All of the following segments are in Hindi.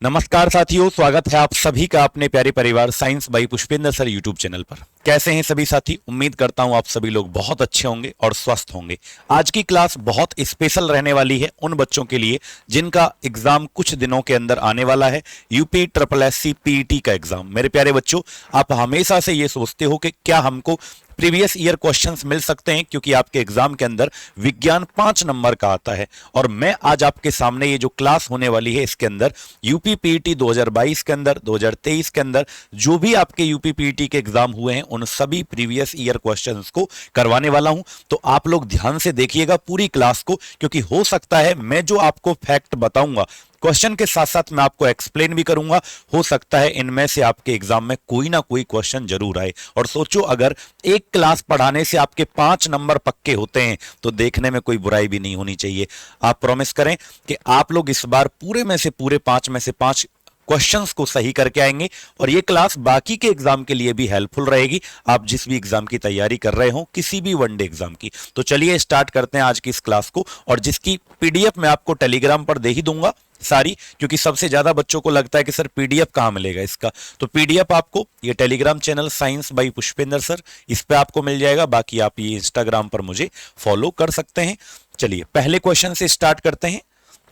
नमस्कार साथियों, स्वागत है आप सभी का अपने प्यारे परिवार science by Pushpendra sir YouTube channel पर। कैसे हैं सभी साथी? उम्मीद करता हूं आप सभी लोग बहुत अच्छे होंगे और स्वस्थ होंगे। आज की क्लास बहुत स्पेशल रहने वाली है उन बच्चों के लिए जिनका एग्जाम कुछ दिनों के अंदर आने वाला है, यूपी ट्रिपल एससी पीईटी का एग्जाम। मेरे प्यारे बच्चों, आप हमेशा से ये सोचते हो कि क्या हमको प्रीवियस ईयर क्वेश्चंस मिल सकते हैं, क्योंकि आपके एग्जाम के अंदर विज्ञान 5 नंबर का आता है। और मैं आज आपके सामने ये जो क्लास होने वाली है इसके अंदर यूपी पीईटी 2022 के अंदर, 2023 के अंदर जो भी आपके यूपी पीईटी के एग्जाम हुए हैं उन सभी प्रीवियस ईयर क्वेश्चंस को करवाने वाला हूं। तो आप लोग ध्यान से देखिएगा पूरी क्लास को, क्योंकि हो सकता है मैं जो आपको फैक्ट बताऊंगा क्वेश्चन के साथ साथ मैं आपको एक्सप्लेन भी करूंगा, हो सकता है इनमें से आपके एग्जाम में कोई ना कोई क्वेश्चन जरूर आए। और सोचो, अगर एक क्लास पढ़ाने से आपके 5 नंबर पक्के होते हैं तो देखने में कोई बुराई भी नहीं होनी चाहिए। आप प्रॉमिस करें कि आप लोग इस बार पूरे में से पूरे 5 में से 5 क्वेश्चंस को सही करके आएंगे, और ये क्लास बाकी के एग्जाम के लिए भी हेल्पफुल रहेगी, आप जिस भी एग्जाम की तैयारी कर रहे हो, किसी भी वनडे एग्जाम की। तो चलिए स्टार्ट करते हैं आज की इस क्लास को, और जिसकी पीडीएफ मैं आपको टेलीग्राम पर दे ही दूंगा सारी, क्योंकि सबसे ज्यादा बच्चों को लगता है कि सर पीडीएफ कहां मिलेगा इसका। तो पीडीएफ आपको ये Telegram channel science by Pushpendra sir, इस पे आपको मिल जाएगा। बाकी आप ये इंस्टाग्राम पर मुझे फॉलो कर सकते हैं। चलिए पहले क्वेश्चन से स्टार्ट करते हैं।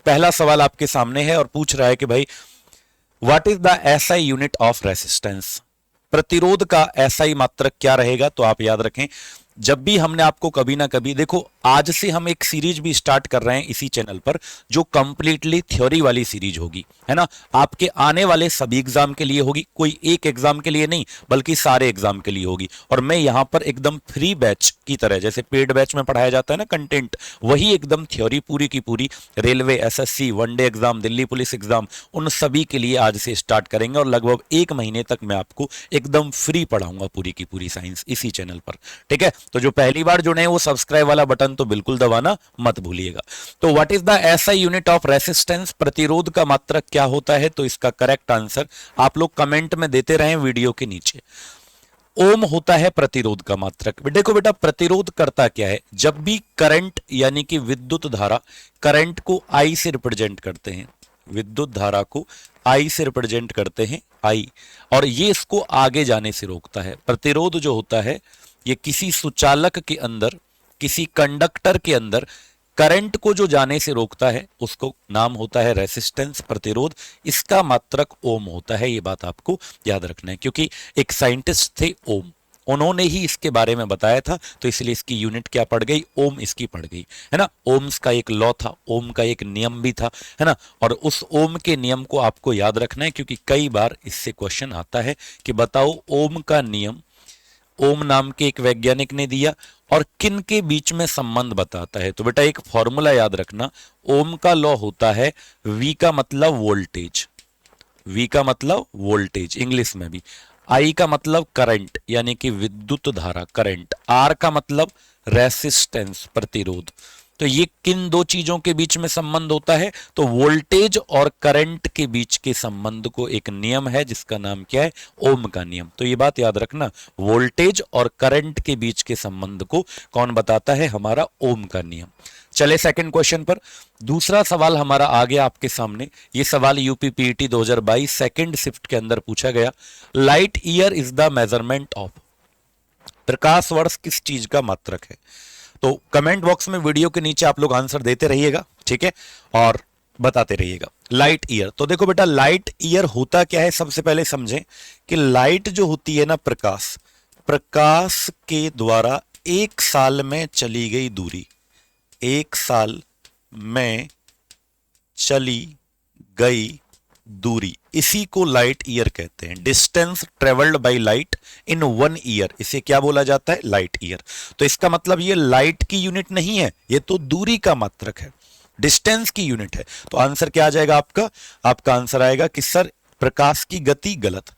पहला सवाल आपके सामने है और पूछ रहा है कि भाई what is the SI unit of resistance. प्रतिरोध का एसआई मात्रक क्या रहेगा? तो आप याद रखें, जब भी हमने आपको कभी ना कभी, देखो आज से हम एक सीरीज भी स्टार्ट कर रहे हैं इसी चैनल पर जो कंप्लीटली थ्योरी वाली सीरीज होगी, है ना। आपके आने वाले सभी एग्जाम के लिए होगी, कोई एक एग्जाम के लिए नहीं बल्कि सारे एग्जाम के लिए होगी। और मैं यहां पर एकदम फ्री बैच की तरह, जैसे पेड बैच में पढ़ाया जाता है ना कंटेंट, वही एकदम थ्योरी पूरी की पूरी railway, SSC, one day exam, Delhi police exam, उन सभी के लिए आज से स्टार्ट करेंगे। और लगभग 1 महीने तक मैं आपको एकदम फ्री पढ़ाऊंगा पूरी की पूरी साइंस इसी चैनल पर, ठीक है। तो जो पहली बार जुड़े हैं वो सब्सक्राइब वाला बटन तो बिल्कुल दबाना मत भूलिएगा। तो what is the SI unit of resistance, प्रतिरोध का मात्रक क्या होता है? तो इसका करेक्ट आंसर आप लोग कमेंट में देते रहें वीडियो के नीचे। ओम होता है प्रतिरोध का मात्रक। देखो बेटा, प्रतिरोध करता क्या है? जब भी करंट यानी कि विद्युत धारा, करंट को आई से रिप्रेजेंट करते हैं, विद्युत धारा को आई से रिप्रेजेंट करते हैं, आई, और ये इसको आगे जाने से रोकता है। प्रतिरोध जो होता है ये किसी सुचालक के अंदर, किसी कंडक्टर के अंदर करंट को जो जाने से रोकता है उसको नाम होता है रेसिस्टेंस, प्रतिरोध। इसका मात्रक ओम होता है, ये बात आपको याद रखना है, क्योंकि एक साइंटिस्ट थे ओम, उन्होंने ही इसके बारे में बताया था, तो इसलिए इसकी यूनिट क्या पड़ गई? ओम इसकी पड़ गई, है ना। ओम्स का एक लॉ था, ओम का एक नियम भी था, है ना। और उस ओम के नियम को आपको याद रखना है, क्योंकि कई बार इससे क्वेश्चन आता है कि बताओ ओम का नियम ओम नाम के एक वैज्ञानिक ने दिया और किन के बीच में संबंध बताता है। तो बेटा एक फॉर्मूला याद रखना, ओम का लॉ होता है V का मतलब वोल्टेज, V का मतलब वोल्टेज इंग्लिश में भी, I का मतलब करंट यानी कि विद्युत धारा करंट, R का मतलब रेसिस्टेंस प्रतिरोध। तो ये किन दो चीजों के बीच में संबंध होता है? तो वोल्टेज और करंट के बीच के संबंध को एक नियम है जिसका नाम क्या है? ओम का नियम। तो ये बात याद रखना, वोल्टेज और करंट के बीच के संबंध को कौन बताता है? हमारा ओम का नियम। चले सेकंड क्वेश्चन पर। दूसरा सवाल हमारा आ गया आपके सामने। ये सवाल यूपी पीईटी 2022 सेकंड शिफ्ट के अंदर पूछा गया। Light year is the measurement of, प्रकाश वर्ष किस चीज का मात्रक है? तो कमेंट बॉक्स में वीडियो के नीचे आप लोग आंसर देते रहिएगा, ठीक है, और बताते रहिएगा। लाइट ईयर, तो देखो बेटा लाइट ईयर होता क्या है, सबसे पहले समझें कि लाइट जो होती है ना, प्रकाश, प्रकाश के द्वारा 1 साल में चली गई दूरी, 1 साल में चली गई दूरी, इसी को लाइट ईयर कहते हैं। Distance travelled by light in 1 year, इसे क्या बोला जाता है? Light year. तो इसका मतलब ये लाइट की यूनिट नहीं है, ये तो दूरी का मात्रक है, डिस्टेंस की यूनिट है। तो आंसर क्या आ जाएगा आपका? आपका आंसर आएगा कि सर प्रकाश की गति गलत,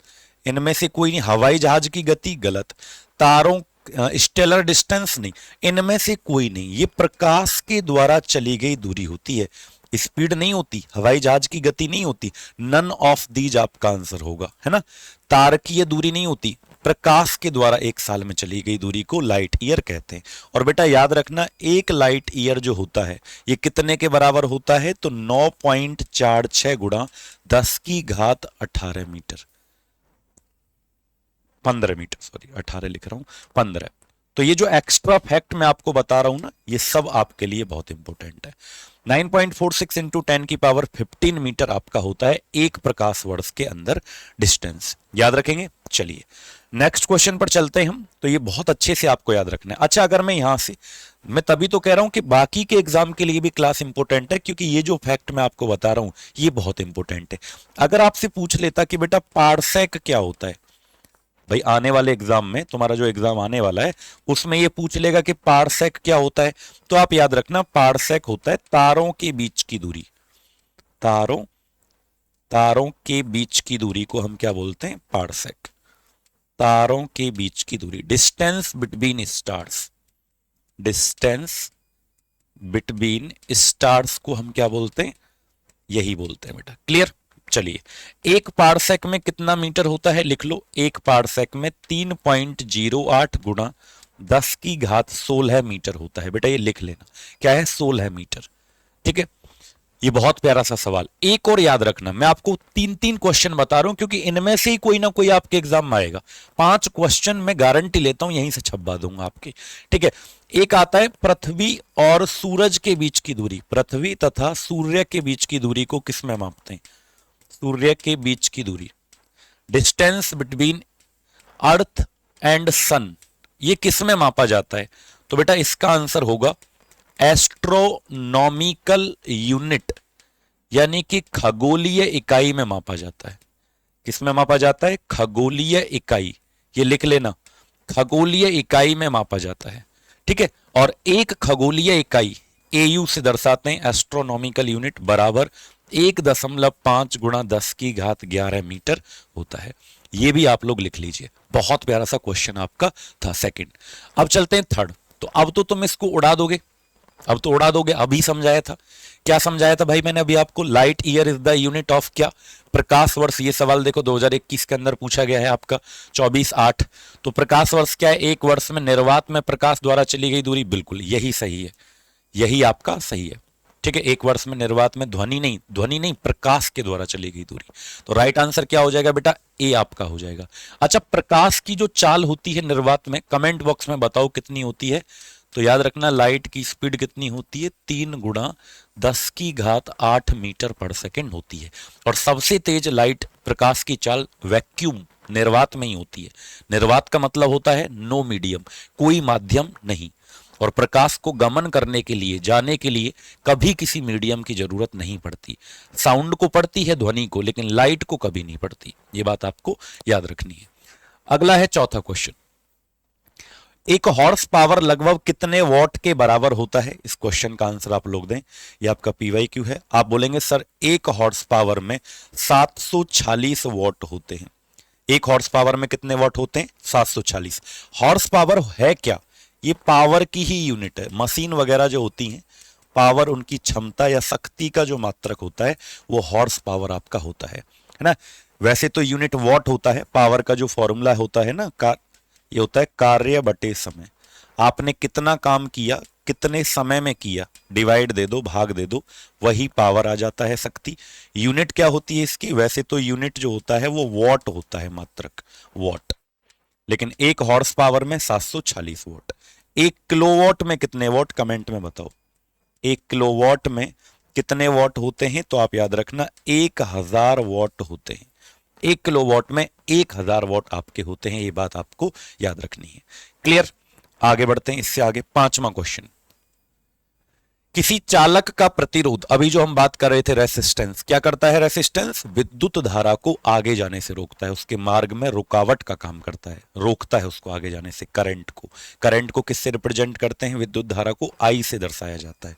इनमें से कोई नहीं। हवाई जहाज की गति गलत, तारों स्टेलर डिस्टेंस नहीं, इनमें से कोई नहीं। ये प्रकाश के द्वारा चली गई दूरी होती है। स्पीड नहीं होती, हवाई जहाज की गति नहीं होती, नन ऑफ दीज आपका आंसर होगा, है ना। तारकीय दूरी नहीं होती, प्रकाश के द्वारा एक साल में चली गई दूरी को लाइट ईयर कहते हैं। और बेटा याद रखना, एक लाइट ईयर जो होता है ये कितने के बराबर होता है, तो 9.46 गुणा 10 की घात 18 मीटर, 15 मीटर, सॉरी 18 लिख रहा हूं, 15। तो ये जो एक्स्ट्रा फैक्ट मैं आपको बता रहा हूं ना, ये सब आपके लिए बहुत इंपॉर्टेंट है। 9.46 इंटू 10 की पावर 15 मीटर आपका होता है एक प्रकाश वर्ष के अंदर डिस्टेंस, याद रखेंगे। चलिए नेक्स्ट क्वेश्चन पर चलते हैं हम। तो ये बहुत अच्छे से आपको याद रखना है। अच्छा, अगर मैं यहां से, मैं तभी तो कह रहा हूं कि बाकी के एग्जाम के लिए भी क्लास इंपॉर्टेंट है, क्योंकि ये जो फैक्ट मैं आपको बता रहा हूं ये बहुत इंपॉर्टेंट है। अगर आपसे पूछ लेता कि बेटा पारसेक क्या होता है, भाई आने वाले एग्जाम में, तुम्हारा जो एग्जाम आने वाला है उसमें ये पूछ लेगा कि पारसेक क्या होता है, तो आप याद रखना पारसेक होता है तारों के बीच की दूरी। तारों के बीच की दूरी को हम क्या बोलते हैं, पारसेक। तारों के बीच की दूरी, distance between stars, distance between stars को हम क्या बोलते हैं, यही बोलते हैं बेटा। क्लियर। चलिए, एक पारसेक में कितना मीटर होता है, लिख लो। एक पारसेक में 3.08 गुणा 10 की घात 16 मीटर होता है। बेटा ये लिख लेना, क्या है, 16 मीटर। ठीक है, ये बहुत प्यारा सा सवाल। एक और याद रखना, मैं आपको 3-3 क्वेश्चन बता रहा हूं, क्योंकि इनमें से ही कोई ना कोई आपके एग्जाम में आएगा। 5 क्वेश्चन मैं गारंटी लेता हूं यहीं से छपवा दूंगा आपके। ठीक है, एक आता है पृथ्वी और सूरज के बीच की दूरी। पृथ्वी तथा सूर्य के बीच की दूरी को किस में मापते हैं, सूर्य के बीच की दूरी, डिस्टेंस बिटवीन अर्थ एंड सन, ये किस में मापा जाता है, तो बेटा इसका आंसर होगा एस्ट्रोनॉमिकल यूनिट, यानी कि खगोलीय इकाई में मापा जाता है। किस में मापा जाता है, खगोलीय इकाई, ये लिख लेना, खगोलीय इकाई में मापा जाता है। ठीक है, और एक खगोलीय इकाई एयू से दर्शाते हैं, एस्ट्रोनॉमिकल यूनिट बराबर 1.5 गुणा 10 की घात 11 मीटर होता है। ये भी आप लोग लिख लीजिए, बहुत प्यारा सा क्वेश्चन आपका था सेकंड। अब चलते हैं थर्ड। तो अब तो तुम इसको उड़ा दोगे, अब तो उड़ा दोगे। अभी समझाया था, क्या समझाया था भाई मैंने अभी आपको, light year is the unit of क्या, प्रकाश वर्ष। ये सवाल देखो 2021 के अंदर पूछा गया है आपका 24/8। तो प्रकाश वर्ष क्या है, एक वर्ष में निर्वात में प्रकाश द्वारा चली गई दूरी। बिल्कुल यही सही है, यही आपका सही है। ठीक है, एक वर्ष में निर्वात में ध्वनि नहीं प्रकाश के द्वारा चली गई दूरी। तो राइट आंसर क्या हो जाएगा बेटा, ए आपका हो जाएगा। अच्छा, प्रकाश की जो चाल होती है निर्वात में, कमेंट बॉक्स में बताओ कितनी होती है। तो याद रखना लाइट की स्पीड कितनी होती है, 3 गुणा 10 की घात 8 मीटर पर सेकेंड होती है। और सबसे तेज लाइट प्रकाश की चाल वैक्यूम निर्वात में ही होती है। निर्वात का मतलब होता है नो मीडियम, कोई माध्यम नहीं। और प्रकाश को गमन करने के लिए, जाने के लिए कभी किसी मीडियम की जरूरत नहीं पड़ती। साउंड को पड़ती है, ध्वनि को, लेकिन लाइट को कभी नहीं पड़ती। ये बात आपको याद रखनी है। अगला है चौथा क्वेश्चन, एक हॉर्स पावर लगभग कितने वॉट के बराबर होता है। इस क्वेश्चन का आंसर आप लोग दें, ये आपका पीवाईक्यू है। आप बोलेंगे सर एक हॉर्स पावर में 746 वॉट होते हैं। एक हॉर्स पावर में कितने वॉट होते हैं, 746। हॉर्स पावर है क्या, ये पावर की ही यूनिट है। मशीन वगैरह जो होती हैं, पावर उनकी क्षमता या शक्ति का जो मात्रक होता है वो हॉर्स पावर आपका होता है ना। वैसे तो यूनिट वॉट होता है, पावर का जो फॉर्मूला होता है ना, ये होता है कार्य बटे समय। आपने कितना काम किया, कितने समय में किया, डिवाइड दे दो, भाग दे दो, वही पावर आ जाता है, शक्ति। यूनिट क्या होती है इसकी, वैसे तो यूनिट जो होता है वो वॉट होता है, मात्रक वॉट। लेकिन एक हॉर्स पावर में 746 वॉट। एक किलोवाट में कितने वॉट, कमेंट में बताओ। एक किलोवाट में कितने वॉट होते हैं, तो आप याद रखना 1000 वॉट होते हैं। 1 किलोवाट में 1000 वॉट आपके होते हैं, ये बात आपको याद रखनी है। क्लियर। आगे बढ़ते हैं, इससे आगे पांचवा क्वेश्चन, किसी चालक का प्रतिरोध, अभी जो हम बात कर रहे थे रेसिस्टेंस, क्या करता है रेसिस्टेंस, विद्युत धारा को आगे जाने से रोकता है, उसके मार्ग में रुकावट का काम करता है, रोकता है उसको आगे जाने से। करंट को किससे रिप्रेजेंट करते हैं, विद्युत धारा को आई से दर्शाया जाता है।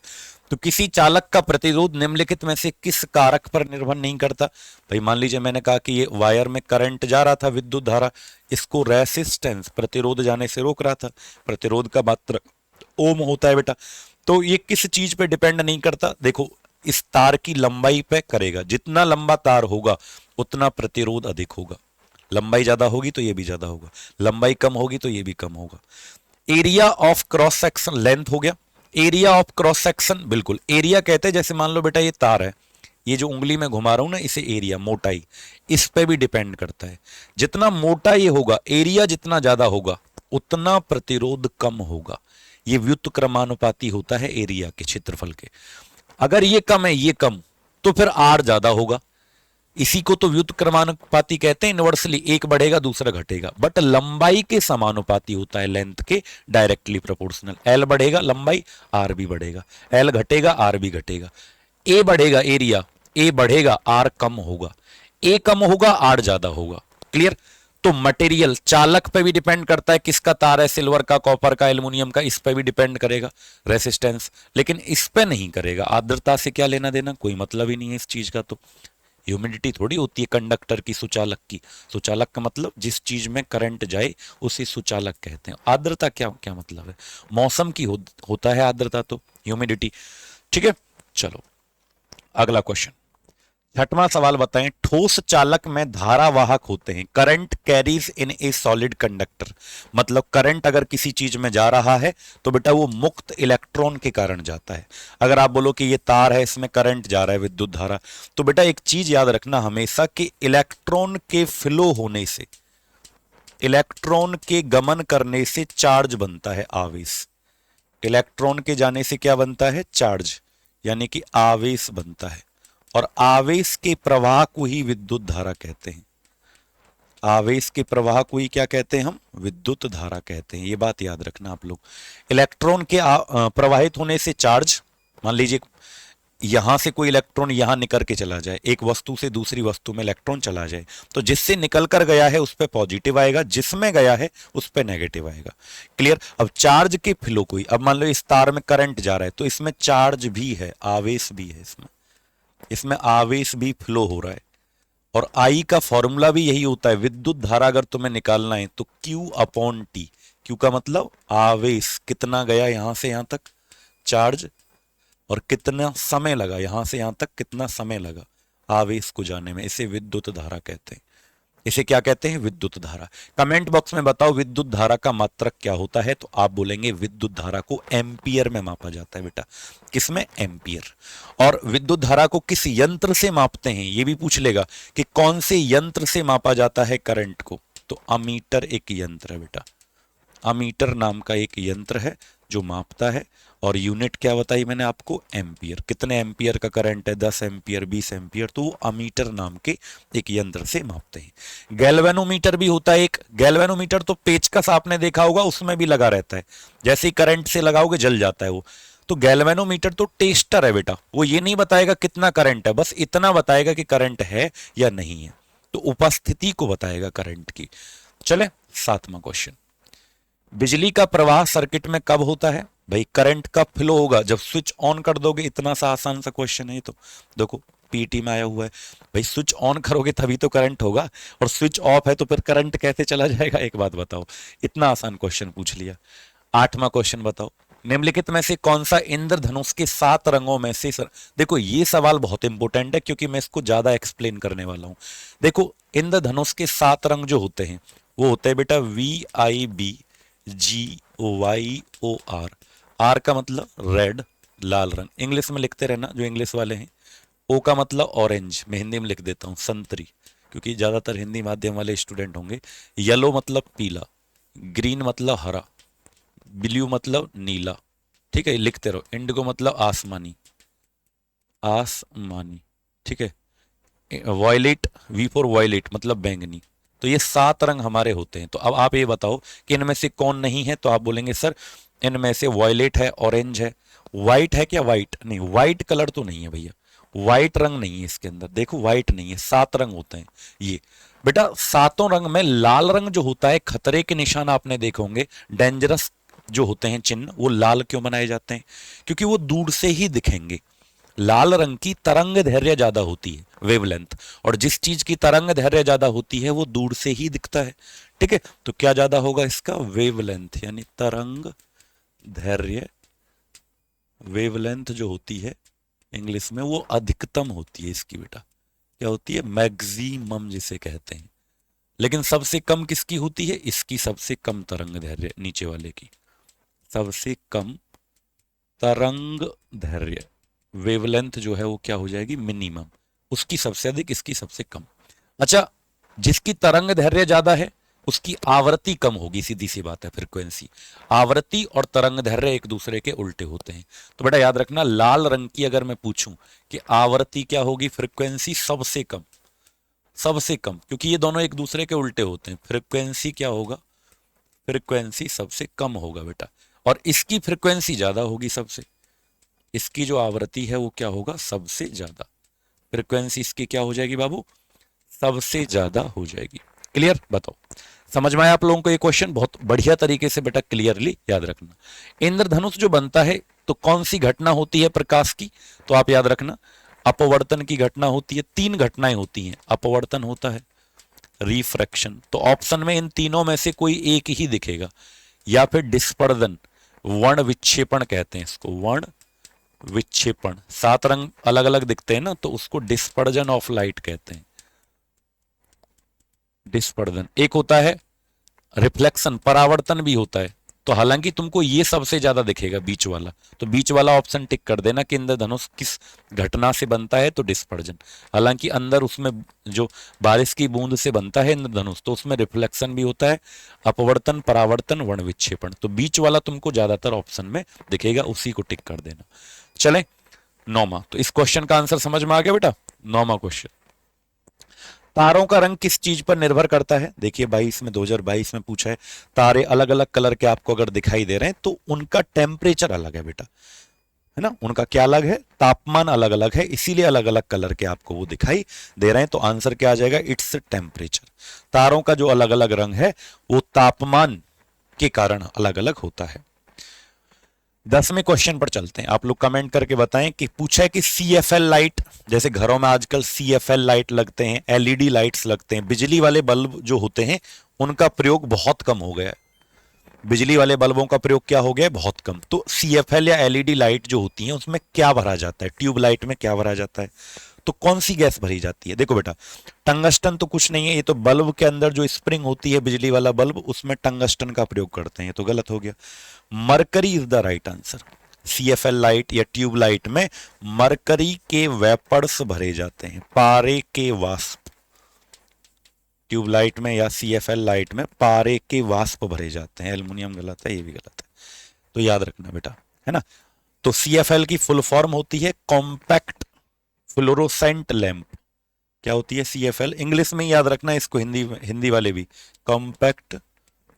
तो किसी चालक का प्रतिरोध निम्नलिखित में से किस कारक पर निर्भर नहीं करता। भाई मान लीजिए मैंने कहा कि ये वायर में करंट जा रहा था, विद्युत धारा, इसको रेसिस्टेंस प्रतिरोध जाने से रोक रहा था। प्रतिरोध का मात्रक ओम होता है बेटा। तो ये किस चीज पे डिपेंड नहीं करता, देखो इस तार की लंबाई पे करेगा। जितना लंबा तार होगा उतना प्रतिरोध अधिक होगा। लंबाई ज्यादा होगी तो ये भी ज्यादा होगा, लंबाई कम होगी तो ये भी कम होगा। Area of cross section, length हो गया, एरिया ऑफ क्रॉस सेक्शन, बिल्कुल एरिया कहते हैं, जैसे मान लो बेटा ये तार है, ये जो उंगली में घुमा रहा हूं ना, इसे एरिया, मोटाई, इस पे भी डिपेंड करता है। जितना मोटा ये होगा, एरिया जितना ज्यादा होगा उतना प्रतिरोध कम होगा। ये व्युत्क्रमानुपाती होता है एरिया के, क्षेत्रफल के। अगर ये कम है, ये कम, तो फिर आर ज्यादा होगा। इसी को तो व्युत्क्रमानुपाती कहते हैं, इनवर्सली, एक बढ़ेगा दूसरा घटेगा। बट लंबाई के समानुपाती होता है, लेंथ के डायरेक्टली प्रोपोर्शनल। एल बढ़ेगा लंबाई, आर भी बढ़ेगा, एल घटेगा आर भी घटेगा। ए बढ़ेगा एरिया, ए बढ़ेगा आर कम होगा, ए कम होगा आर ज्यादा होगा। क्लियर? तो मटेरियल, चालक पे भी डिपेंड करता है, किसका तार है, सिल्वर का, कॉपर का, एल्युमिनियम का, इस पे भी डिपेंड करेगा रेसिस्टेंस, लेकिन इस पे नहीं करेगा। आर्द्रता से क्या लेना देना, कोई मतलब ही नहीं है इस चीज का। तो ह्यूमिडिटी थोड़ी होती है कंडक्टर की, सुचालक की। सुचालक का मतलब जिस चीज में करंट जाए उसे सुचालक कहते हैं। आर्द्रता क्या क्या मतलब है, मौसम की होता है आर्द्रता, तो ह्यूमिडिटी। ठीक है, चलो अगला क्वेश्चन, छठवां सवाल बताएं। ठोस चालक में धारावाहक होते हैं, करंट कैरीज इन ए सॉलिड कंडक्टर। मतलब करंट अगर किसी चीज में जा रहा है तो बेटा वो मुक्त इलेक्ट्रॉन के कारण जाता है। अगर आप बोलो कि ये तार है, इसमें करंट जा रहा है, विद्युत धारा, तो बेटा एक चीज याद रखना हमेशा कि इलेक्ट्रॉन के फ्लो होने से, इलेक्ट्रॉन के गमन करने से चार्ज बनता है, आवेश। इलेक्ट्रॉन के जाने से क्या बनता है, चार्ज, यानी कि आवेश बनता है। और आवेश के प्रवाह को ही विद्युत धारा कहते हैं। आवेश के प्रवाह को ही क्या कहते हैं हम, विद्युत धारा कहते हैं। ये बात याद रखना आप लोग। इलेक्ट्रॉन के प्रवाहित होने से चार्ज, मान लीजिए यहां से कोई इलेक्ट्रॉन यहां निकल के चला जाए, एक वस्तु से दूसरी वस्तु में इलेक्ट्रॉन चला जाए, तो जिससे निकल कर गया है उस पर पॉजिटिव आएगा, जिसमें गया है उस पर नेगेटिव आएगा। क्लियर? अब चार्ज के फ्लो को ही, अब मान लो इस तार में करंट जा रहा है तो इसमें चार्ज भी है, आवेश भी है, इसमें आवेश भी फ्लो हो रहा है। और आई का फॉर्मूला भी यही होता है, विद्युत धारा अगर तुम्हें निकालना है तो Q अपॉन टी। क्यू का मतलब आवेश, कितना गया यहां से यहां तक चार्ज, और कितना समय लगा यहां से यहां तक, कितना समय लगा आवेश को जाने में, इसे विद्युत धारा कहते हैं। इसे क्या कहते हैं, विद्युत धारा। कमेंट बॉक्स में बताओ विद्युत धारा का मात्रक क्या होता है, तो आप बोलेंगे विद्युत धारा को एम्पियर में मापा जाता है बेटा। किसमें, एम्पियर। और विद्युत धारा को किस यंत्र से मापते हैं, ये भी पूछ लेगा कि कौन से यंत्र से मापा जाता है करंट को, तो अमीटर एक यंत्र है बेटा। अमीटर नाम का एक यंत्र है जो मापता है। और यूनिट क्या बताई मैंने आपको, एम्पियर। कितने एम्पियर का करंट है, 10 एम्पियर, 20 एम्पियर, तो वो अमीटर नाम के एक यंत्र से मापते हैं। गैल्वेनोमीटर भी होता है एक। गैल्वेनोमीटर तो पेचकस आपने देखा होगा, उसमें भी लगा रहता है, जैसे ही करंट से लगाओगे जल जाता है वो। तो गैल्वेनोमीटर तो टेस्टर है बेटा, वो ये नहीं बताएगा कितना करंट है, बस इतना बताएगा कि करंट है या नहीं है, तो उपस्थिति को बताएगा करंट की। चले 7वां क्वेश्चन, बिजली का प्रवाह सर्किट में कब होता है, भाई करंट का फ्लो होगा जब स्विच ऑन कर दोगे। इतना सा आसान सा क्वेश्चन है ये तो, देखो पीटी में आया हुआ है भाई, स्विच ऑन करोगे तभी तो करंट होगा, और स्विच ऑफ है तो फिर करंट कैसे चला जाएगा, एक बात बताओ। इतना आसान क्वेश्चन पूछ लिया। 8वां क्वेश्चन बताओ, निम्नलिखित में से कौन सा इंद्रधनुष के 7 रंगों में से देखो ये सवाल बहुत इंपॉर्टेंट है क्योंकि मैं इसको ज्यादा एक्सप्लेन करने वाला हूं। देखो इंद्रधनुष के 7 रंग जो होते हैं वो होते हैं बेटा VIB GOYOR। आर का मतलब रेड, लाल रंग, इंग्लिश में लिखते रहना जो इंग्लिश वाले हैं। ओ का मतलब ऑरेंज, मैं हिंदी में लिख देता हूं संतरी, क्योंकि ज्यादातर हिंदी माध्यम वाले स्टूडेंट होंगे। येलो मतलब पीला, ग्रीन मतलब हरा, ब्लू मतलब नीला, ठीक है लिखते रहो। इंडिगो मतलब आसमानी, आसमानी, ठीक है। वॉयलेट, V फॉर वॉयलेट मतलब बैंगनी। तो ये 7 रंग हमारे होते हैं। तो अब आप ये बताओ कि इनमें से कौन नहीं है, तो आप बोलेंगे सर इनमें से वॉयलेट है, ऑरेंज है, व्हाइट है क्या, व्हाइट नहीं, व्हाइट कलर तो नहीं है भैया, व्हाइट रंग नहीं है इसके अंदर, देखो व्हाइट नहीं है, 7 रंग होते हैं ये बेटा। 7 रंग में लाल रंग जो होता है, खतरे के निशान आपने देखे होंगे, डेंजरस जो होते हैं चिन्ह, वो लाल क्यों बनाए जाते हैं, क्योंकि वो दूर से ही दिखेंगे। लाल रंग की तरंग दैर्घ्य ज्यादा होती है, वेवलेंथ, और जिस चीज की तरंग दैर्घ्य ज्यादा होती है वो दूर से ही दिखता है, ठीक है। तो क्या ज्यादा होगा इसका, वेवलेंथ, यानी तरंग दैर्घ्य, वेवलेंथ जो होती है इंग्लिश में वो अधिकतम होती है इसकी बेटा, क्या होती है, मैक्सिमम जिसे कहते हैं। लेकिन सबसे कम किसकी होती है, इसकी सबसे कम तरंग दैर्घ्य, नीचे वाले की सबसे कम तरंग दैर्घ्य, वेवलेंथ जो है वो क्या हो जाएगी, मिनिमम, उसकी सबसे अधिक, इसकी सबसे कम। अच्छा, जिसकी तरंग दैर्घ्य ज्यादा है उसकी आवृत्ति कम होगी, सीधी सी बात है, फ्रीक्वेंसी। आवृत्ति और तरंग दैर्घ्य एक दूसरे के उल्टे होते हैं। तो बेटा याद रखना, लाल रंग की अगर मैं पूछूं कि आवृत्ति क्या होगी, फ्रीक्वेंसी सबसे कम, सबसे कम, क्योंकि ये दोनों एक दूसरे के उल्टे होते हैं। फ्रीक्वेंसी क्या होगा, फ्रीक्वेंसी सबसे कम होगा बेटा, और इसकी फ्रीक्वेंसी ज्यादा होगी सबसे, इसकी जो आवृत्ति है वो क्या होगा, सबसे ज्यादा। फ्रीक्वेंसी इसकी क्या हो जाएगी बाबू, सबसे ज्यादा हो जाएगी। क्लियर, बताओ समझ में आया आप लोगों को ये क्वेश्चन, बहुत बढ़िया तरीके से बेटा क्लियरली याद रखना। इंद्रधनुष जो बनता है तो कौन सी घटना होती है प्रकाश की, तो आप याद रखना अपवर्तन की घटना होती है। तीन घटनाएं होती हैं, अपवर्तन होता है, रिफ्रैक्शन, तो ऑप्शन में इन तीनों में से कोई एक ही दिखेगा, या फिर डिस्पर्दन, वर्ण विक्षेपण कहते हैं इसको, वर्ण विक्षेपण। सात रंग अलग अलग दिखते हैं ना, तो उसको डिस्पर्जन ऑफ लाइट कहते हैं, डिस्पर्जन। एक होता है रिफ्लेक्शन, परावर्तन भी होता है। तो हालांकि तुमको ये सबसे ज्यादा दिखेगा बीच वाला, तो बीच वाला ऑप्शन टिक कर देना कि इंद्रधनुष किस घटना से बनता है, तो डिस्पर्जन। हालांकि अंदर उसमें जो बारिश की बूंद से बनता है इंद्रधनुष, तो उसमें रिफ्लेक्शन भी होता है, अपवर्तन, परावर्तन, वर्ण विक्षेपण। तो बीच वाला तुमको ज्यादातर ऑप्शन में दिखेगा, उसी को टिक कर देना। चले नौमा, तो इस क्वेश्चन का आंसर समझ में आ गया बेटा। नौमा क्वेश्चन, तारों का रंग किस चीज पर निर्भर करता है। देखिए 2022 में पूछा है, तारे अलग अलग कलर के आपको अगर दिखाई दे रहे हैं तो उनका टेम्परेचर अलग है बेटा, है ना, उनका क्या अलग है, तापमान अलग अलग है, इसीलिए अलग अलग कलर के आपको वो दिखाई दे रहे हैं। तो आंसर क्या आ जाएगा, इट्स टेम्परेचर। तारों का जो अलग अलग रंग है वो तापमान के कारण अलग अलग होता है। 10वें क्वेश्चन पर चलते हैं, आप लोग कमेंट करके बताएं कि पूछा है कि CFL लाइट, जैसे घरों में आजकल CFL लाइट लगते हैं, LED लाइट्स लगते हैं, बिजली वाले बल्ब जो होते हैं उनका प्रयोग बहुत कम हो गया है। बिजली वाले बल्बों का प्रयोग क्या हो गया है, बहुत कम। तो CFL या LED लाइट जो होती है उसमें क्या भरा जाता है, ट्यूब लाइट में क्या भरा जाता है, तो कौन सी गैस भरी जाती है। देखो बेटा, टंगस्टन तो कुछ नहीं है, ये तो बल्ब के अंदर जो स्प्रिंग होती है बिजली वाला बल्ब, उसमें टंगस्टन का प्रयोग करते हैं, तो गलत हो गया। Mercury is the right answer. CFL light या ट्यूब लाइट में मरकरी के वेपर्स भरे जाते हैं, पारे के वाष्प। ट्यूब लाइट में या CFL लाइट में पारे के वाष्प भरे जाते हैं। एल्युमिनियम गलत है, ये भी गलत है, तो याद रखना बेटा, है ना। तो CFL की फुल फॉर्म होती है कॉम्पैक्ट फ्लोरोसेंट लैंप। क्या होती है CFL, इंग्लिश में याद रखना इसको, हिंदी वाले भी, कॉम्पैक्ट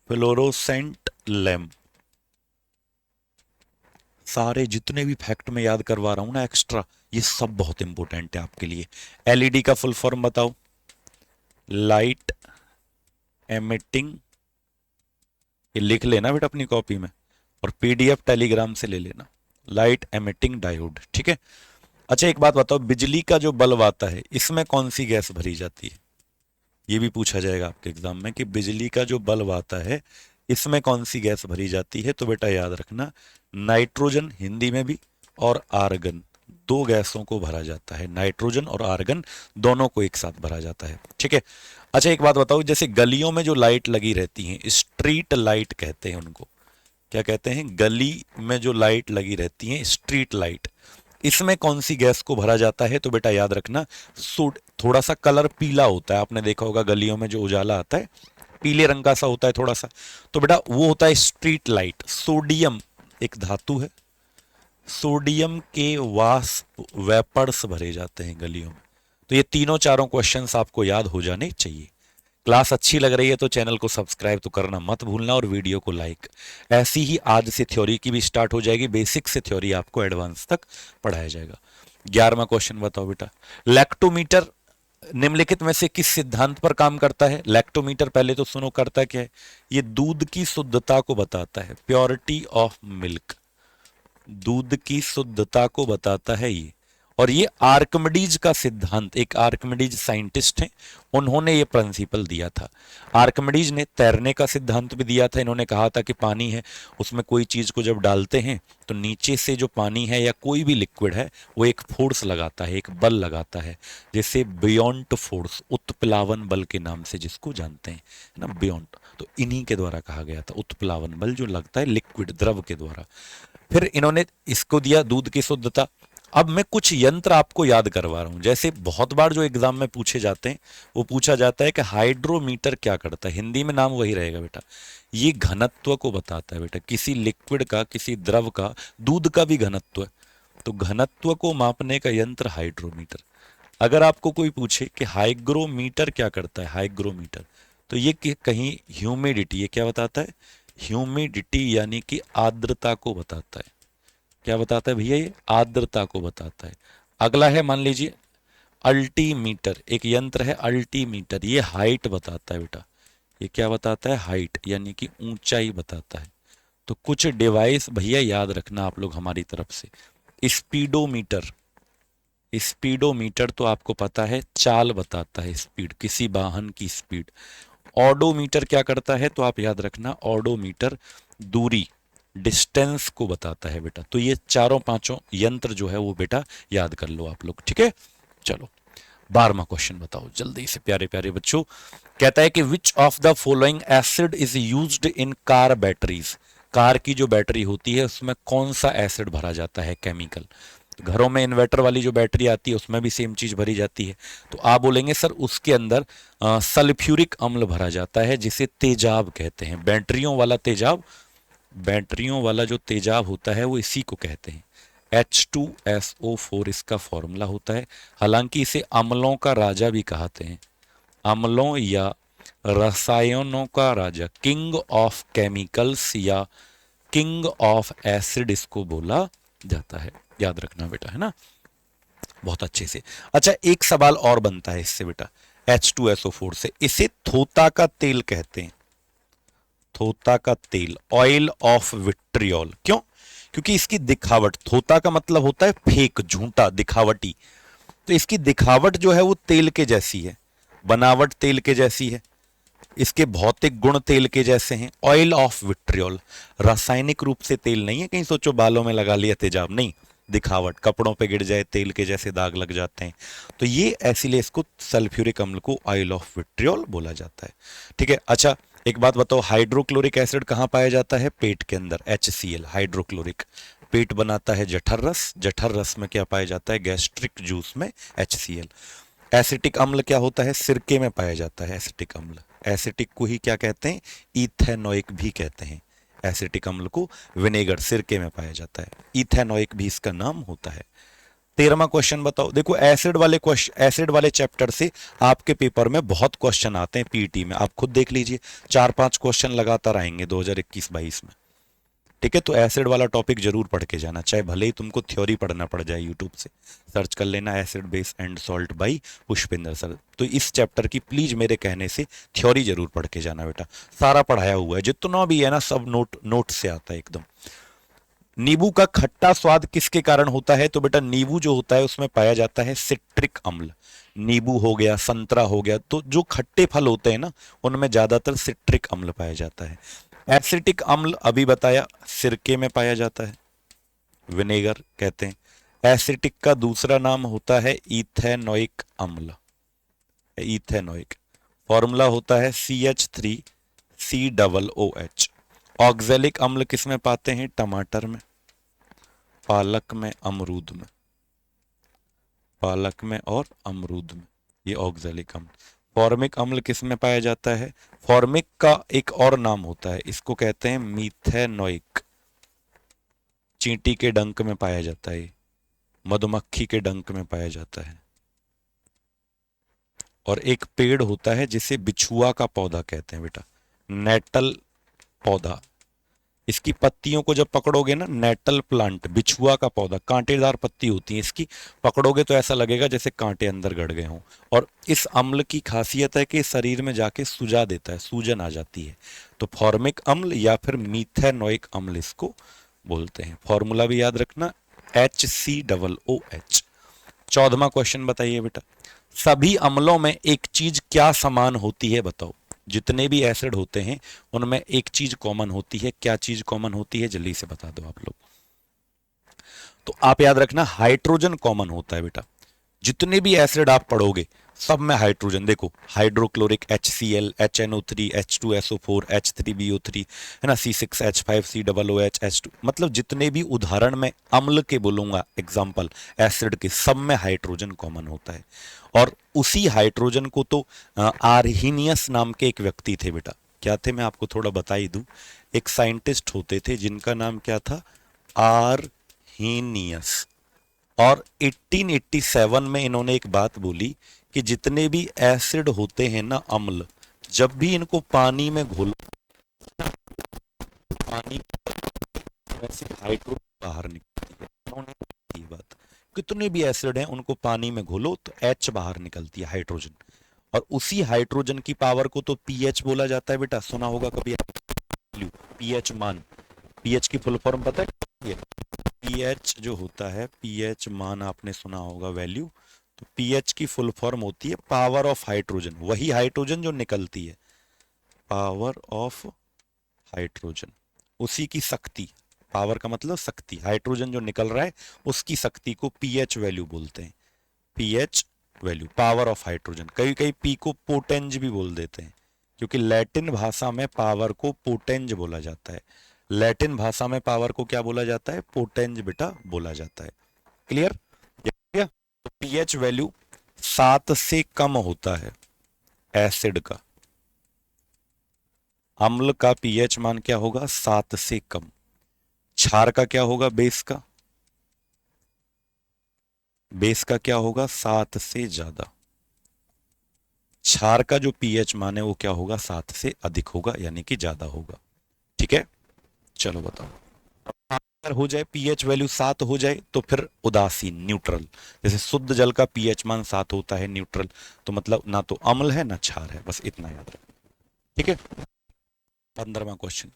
फ्लोरोसेंट लैंप। सारे जितने भी फैक्ट में याद करवा रहा हूं ना एक्स्ट्रा, ये सब बहुत इंपॉर्टेंट है आपके लिए। LED का फुल फॉर्म बताओ, लाइट एमिटिंग, ये लिख लेना बेटा अपनी कॉपी में, और PDF टेलीग्राम से ले लेना, लाइट एमिटिंग डायोड, ठीक है। अच्छा एक बात बताओ, बिजली का जो बल्ब आता है इसमें कौन सी गैस भरी जाती है, ये भी पूछा जाएगा आपके एग्जाम में कि बिजली का जो बल्ब आता है इसमें कौन सी गैस भरी जाती है। तो बेटा याद रखना, नाइट्रोजन हिंदी में भी, और आर्गन, दो गैसों को भरा जाता है, नाइट्रोजन और आर्गन दोनों को एक साथ भरा जाता है, ठीक है। अच्छा एक बात बताओ, जैसे गलियों में जो लाइट लगी रहती हैं, स्ट्रीट लाइट कहते हैं उनको, क्या कहते हैं, गली में जो लाइट लगी रहती है स्ट्रीट लाइट, इसमें कौन सी गैस को भरा जाता है। तो बेटा याद रखना, थोड़ा सा कलर पीला होता है, आपने देखा होगा गलियों में जो उजाला आता है पीले रंग का सा होता है थोड़ा सा, तो बेटा वो होता है स्ट्रीट लाइट। सोडियम एक धातु है, सोडियम के वाष्प वेपर्स भरे जाते हैं गलियों में। तो ये तीनों चारों क्वेश्चंस आपको याद हो जाने चाहिए। क्लास अच्छी लग रही है तो चैनल को सब्सक्राइब तो करना मत भूलना, और वीडियो को लाइक। ऐसी ही आज से थ्योरी की भी स्टार्ट हो जाएगी, बेसिक से थ्योरी आपको एडवांस तक पढ़ाया जाएगा। 11वां क्वेश्चन बताओ बेटा, लैक्टोमीटर निम्नलिखित में से किस सिद्धांत पर काम करता है। लैक्टोमीटर पहले तो सुनो करता क्या है, ये दूध की शुद्धता को बताता है, प्योरिटी ऑफ मिल्क, दूध की शुद्धता को बताता है ये। और ये आर्किमिडीज का सिद्धांत, एक आर्किमिडीज साइंटिस्ट हैं, उन्होंने ये प्रिंसिपल दिया था। आर्किमिडीज ने तैरने का सिद्धांत भी दिया था। इन्होंने कहा था कि पानी है, उसमें कोई चीज को जब डालते हैं तो नीचे से जो पानी है या कोई भी लिक्विड है वो एक फोर्स लगाता है, एक बल लगाता है, जैसे बियॉन्ड फोर्स, उत्प्लावन बल के नाम से जिसको जानते हैं, है ना, बियॉन्ड। तो इन्हीं के द्वारा कहा गया था, उत्प्लावन बल जो लगता है लिक्विड, द्रव के द्वारा। फिर इन्होंने इसको दिया दूध की शुद्धता। अब मैं कुछ यंत्र आपको याद करवा रहा हूं, जैसे बहुत बार जो एग्जाम में पूछे जाते हैं, वो पूछा जाता है कि हाइड्रोमीटर क्या करता है। हिंदी में नाम वही रहेगा बेटा, ये घनत्व को बताता है बेटा, किसी लिक्विड का, किसी द्रव का, दूध का भी घनत्व है, तो घनत्व को मापने का यंत्र हाइड्रोमीटर। अगर आपको कोई पूछे कि हाइग्रोमीटर क्या करता है, हाइग्रोमीटर, तो ये कहीं ह्यूमिडिटी, ये क्या बताता है, ह्यूमिडिटी यानी कि आर्द्रता को बताता है। क्या बताता है भैया, ये आर्द्रता को बताता है। अगला है मान लीजिए अल्टीमीटर, एक यंत्र है अल्टीमीटर, ये हाइट बताता है बेटा। ये क्या बताता है, हाइट यानी कि ऊंचाई बताता है। तो कुछ डिवाइस भैया याद रखना आप लोग हमारी तरफ से। स्पीडोमीटर, स्पीडोमीटर तो आपको पता है चाल बताता है, स्पीड, किसी वाहन की स्पीड। ऑडोमीटर क्या करता है, तो आप याद रखना, ऑडोमीटर दूरी, डिस्टेंस को बताता है बेटा। तो ये चारों पांचों यंत्र जो है वो बेटा याद कर लो आप लोग, ठीक है। चलो 12वां क्वेश्चन बताओ जल्दी से प्यारे प्यारे बच्चों। कहता है कि विच of the following acid is used in car batteries. Car की जो बैटरी होती है उसमें कौन सा एसिड भरा जाता है, केमिकल। घरों में इन्वर्टर वाली जो बैटरी आती है उसमें भी सेम चीज भरी जाती है, तो आप बोलेंगे सर उसके अंदर सल्फ्यूरिक अम्ल भरा जाता है, जिसे तेजाब कहते हैं। बैटरियों वाला तेजाब, बैटरियों वाला जो तेजाब होता है वो इसी को कहते हैं। H2SO4 इसका फॉर्मूला होता है। हालांकि इसे अम्लों का राजा भी कहते हैं, अम्लों या रसायनों का राजा, किंग ऑफ केमिकल्स या किंग ऑफ एसिड इसको बोला जाता है। याद रखना बेटा, है ना, बहुत अच्छे से। अच्छा एक सवाल और बनता है इससे बेटा, H2SO4 से, इसे थोता का तेल कहते हैं। थोता का तेल, ऑयल ऑफ विट्रियोल। क्यों, क्योंकि इसकी दिखावट, थोता का मतलब होता है फेक, झूठा, दिखावटी, तो इसकी दिखावट जो है वो तेल के जैसी है, बनावट तेल के जैसी है, इसके भौतिक गुण तेल के जैसे हैं। ऑयल ऑफ विट्रियोल, रासायनिक रूप से तेल नहीं है, कहीं सोचो बालों में लगा लिया तेजाब, नहीं, दिखावट, कपड़ों पे गिर जाए तेल के जैसे दाग लग जाते हैं, तो ये इसीलिए इसको सल्फ्यूरिक अम्ल को ऑयल ऑफ विट्रियोल बोला जाता है, ठीक है। अच्छा एक बात बताओ, हाइड्रोक्लोरिक एसिड कहाँ पाया जाता है, पेट के अंदर, HCl, हाइड्रोक्लोरिक। पेट बनाता है जठर रस, जठर रस में क्या पाया जाता है, गैस्ट्रिक जूस में HCl। एसिटिक अम्ल क्या होता है, सिरके में पाया जाता है एसिटिक अम्ल। एसिटिक को ही क्या कहते हैं, इथेनोइक भी कहते हैं। एसिटिक अम्ल को विनेगर, सिरके में पाया जाता है, इथेनोइक भी इसका नाम होता है। 13वां क्वेश्चन बताओ। देखो एसिड वाले क्वेश्चन, एसिड वाले चैप्टर से आपके पेपर में बहुत क्वेश्चन आते हैं पीटी में, आप खुद देख लीजिए, 4-5 क्वेश्चन लगातार आएंगे 2021-22 में, ठीक है। तो एसिड वाला टॉपिक जरूर पढ़ के जाना, चाहे भले ही तुमको थ्योरी पढ़ना पड़ जाए, यूट्यूब से सर्च कर लेना acid base and salt by Pushpendra sir. तो इस चैप्टर की प्लीज मेरे कहने से थ्योरी जरूर पढ़ के जाना बेटा, सारा पढ़ाया हुआ है, जितना भी है ना सब नोट से आता है एकदम। नींबू का खट्टा स्वाद किसके कारण होता है, तो बेटा नींबू जो होता है उसमें पाया जाता है सिट्रिक अम्ल। नींबू हो गया, संतरा हो गया, तो जो खट्टे फल होते हैं ना उनमें ज्यादातर सिट्रिक अम्ल पाया जाता है। एसिटिक अम्ल अभी बताया, सिरके में पाया जाता है, विनेगर कहते हैं। एसिटिक का दूसरा नाम होता है इथेनोइक अम्ल, इथेनोइक, फॉर्मूला होता है CH3COOH। ऑक्जेलिक अम्ल किस में पाते हैं, टमाटर में, पालक में, अमरूद में, पालक में और अमरूद में, ये ऑक्जेलिक अम्ल। फॉर्मिक अम्ल किस में पाया जाता है, फॉर्मिक का एक और नाम होता है, इसको कहते हैं मीथेनोइक। चींटी के डंक में पाया जाता है, मधुमक्खी के डंक में पाया जाता है। और एक पेड़ होता है जिसे बिछुआ का पौधा कहते हैं बेटा, नेटल पौधा। इसकी पत्तियों को जब पकड़ोगे ना, नेटल प्लांट, बिछुआ का पौधा, कांटेदार पत्ती होती है इसकी, पकड़ोगे तो ऐसा लगेगा जैसे कांटे अंदर गड़ गए हों। और इस अम्ल की खासियत है कि शरीर में जाके सुजा देता है, सूजन आ जाती है। तो फॉर्मिक अम्ल या फिर मीथेनोइक अम्ल इसको बोलते हैं। फॉर्मूला भी याद रखना, HCOOH। 14वां क्वेश्चन बताइए बेटा, सभी अम्लों में एक चीज क्या समान होती है बताओ। जितने भी एसिड होते हैं उनमें एक चीज कॉमन होती है, क्या चीज कॉमन होती है जल्दी से बता दो आप लोग। तो आप याद रखना हाइड्रोजन कॉमन होता है बेटा। जितने भी एसिड आप पढ़ोगे सब में हाइड्रोजन, देखो hydrochloric HCl, HNO3, H2SO4, H3BO3, है ना, C6H5, COOH, H2, मतलब जितने भी उदाहरण में अम्ल के बोलूंगा एग्जाम्पल एसिड के, सब में हाइड्रोजन कॉमन होता है। और उसी हाइड्रोजन को तो आर्हीनियस नाम के एक व्यक्ति थे बेटा, क्या थे मैं आपको थोड़ा बता ही दूं। एक साइंटिस्ट होते थे जिनका नाम क्या था, आर्हीनियस। और 1887 में इन्होंने एक बात बोली कि जितने भी एसिड होते हैं ना अम्ल, जब भी इनको पानी में घोलो, पानी में से हाइड्रोजन बाहर निकलती है। इन्होंने बोली ये बात, कितने भी एसिड हैं उनको पानी में घोलो तो H बाहर निकलती है, हाइड्रोजन। और उसी हाइड्रोजन की पावर को तो पीएच बोला जाता है बेटा, सुना होगा कभी पीएच मान। पीएच की फुल फॉर्म पता है, पीएच जो होता है, पीएच मान आपने सुना होगा वैल्यू। तो पीएच की फुल फॉर्म होती है पावर ऑफ हाइड्रोजन, वही हाइड्रोजन जो निकलती है, पावर ऑफ हाइड्रोजन, उसी की शक्ति। पावर का मतलब शक्ति, हाइड्रोजन जो निकल रहा है उसकी शक्ति को पीएच वैल्यू बोलते हैं। PH value, power of hydrogen. कई कई पी को पोटेंज भी बोल देते हैं, क्योंकि लैटिन भाषा में पावर को पोटेंज बोला जाता है। लैटिन भाषा में पावर को क्या बोला जाता है, पोटेंज बेटा बोला जाता है। क्लियर? तो पीएच वैल्यू 7 से कम होता है एसिड का, अम्ल का पीएच मान क्या होगा, 7 से कम। क्षार का क्या होगा, बेस का, बेस का क्या होगा, 7 से ज्यादा। क्षार का जो पीएच मान है वो क्या होगा, 7 से अधिक होगा, यानी कि ज्यादा होगा। ठीक है, चलो बताओ। अगर हो जाए पीएच वैल्यू 7 हो जाए तो फिर उदासीन, न्यूट्रल। जैसे शुद्ध जल का पीएच मान 7 होता है, न्यूट्रल, तो मतलब ना तो अम्ल है ना क्षार है, बस इतना याद रखो। ठीक है, 15वां क्वेश्चन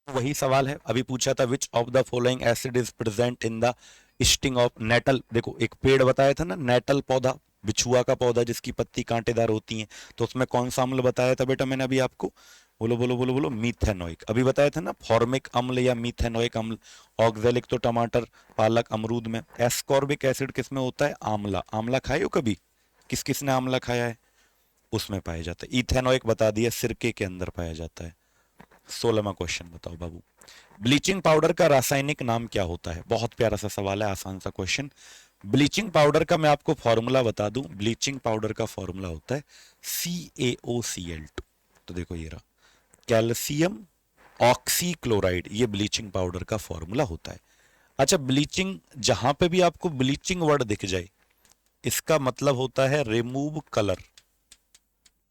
वही सवाल है, अभी पूछा था which of the following acid is present in the sting of nettle. देखो एक पेड़ बताया था ना, नेटल पौधा, बिछुआ का पौधा जिसकी पत्ती कांटेदार होती हैं, तो उसमें कौन सा अम्ल बताया था बेटा मैंने अभी आपको, बोलो बोलो बोलो बोलो, मीथेनोइक। अभी बताया था ना फॉर्मिक अम्ल या मीथेनोइक अम्ल। ऑक्जेलिक तो टमाटर, पालक, अमरूद में। एस्कॉर्बिक एसिड किसमें होता है, आंवला। आंवला खाए हो कभी, किस किस ने आंवला खाया है, उसमें पाया जाता है। इथेनोइक बता दिया, सिरके के अंदर पाया जाता है। 16वां क्वेश्चन बताओ बाबू, ब्लीचिंग पाउडर का रासायनिक नाम क्या होता है। बहुत प्यारा सा सवाल है, आसान सा क्वेश्चन। ब्लीचिंग पाउडर का मैं आपको फॉर्मूला बता दूं, ब्लीचिंग पाउडर का फॉर्मूला होता है CaOCl2। तो देखो ये रहा, कैल्शियम ऑक्सीक्लोराइड, ये ब्लीचिंग पाउडर का फॉर्मूला होता है। अच्छा, ब्लीचिंग, जहां पे भी आपको ब्लीचिंग वर्ड दिख जाए, इसका मतलब होता है रिमूव कलर,